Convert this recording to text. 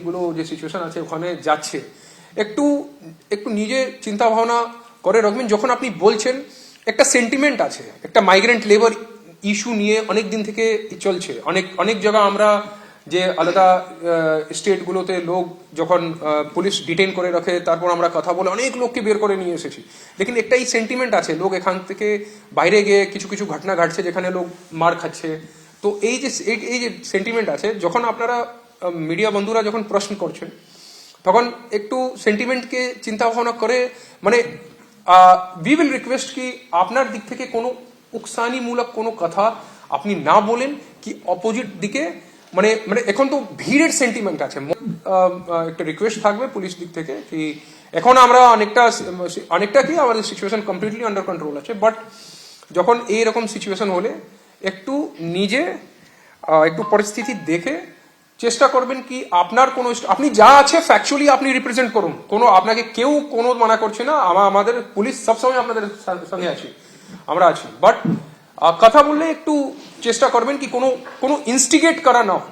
এইগুলো যে সিচুয়েশন আছে ওখানে যাচ্ছে, একটু একটু নিজে চিন্তা ভাবনা করে রাখবেন। যখন আপনি বলছেন একটা সেন্টিমেন্ট আছে, একটা মাইগ্রেন্ট লেবার ইস্যু নিয়ে অনেক দিন থেকে চলছে। অনেক অনেক জায়গা আমরা যে আলাদা স্টেটগুলোতে লোক যখন পুলিশ ডিটেইন করে রাখে, তারপর আমরা কথা বলে অনেক লোককে বের করে নিয়ে এসেছি। লেকিন একটাই সেন্টিমেন্ট আছে, লোক এখান থেকে বাইরে গিয়ে কিছু কিছু ঘটনা ঘটছে যেখানে লোক মার খাচ্ছে। তো এই যে সেন্টিমেন্ট আছে, যখন আপনারা মিডিয়া বন্ধুরা যখন প্রশ্ন করছেন তখন একটু সেন্টিমেন্টকে চিন্তা ভাবনা করে, মানে উই উইল রিকোয়েস্ট কি আপনার দিক থেকে কোনো উকসানিমূলক কোনো কথা আপনি না বলেন, কি অপোজিট দিকে মানে মানে এখন তো ভিড়ের সেন্টিমেন্ট আছে। একটা রিকোয়েস্ট থাকবে পুলিশ দিক থেকে কি এখন আমরা অনেকটা কি আমাদের সিচুয়েশন কমপ্লিটলি আন্ডার কন্ট্রোল আছে, বাট যখন এইরকম সিচুয়েশন হলে একটু নিজে একটু পরিস্থিতি দেখে চেষ্টা করবেন কি আপনার কোনো আপনি যা আছে ফ্যাকচুয়ালি আপনি রিপ্রেজেন্ট করুন। কোনো আপনাকে কেউ কোনো মানা করছে না, আমাদের পুলিশ সবসময় আপনাদের সঙ্গে আছি, আমরা আছি। বাট কথা বললে একটু চেষ্টা করবেন কি কোনো ইনস্টিগেট করা না হোক।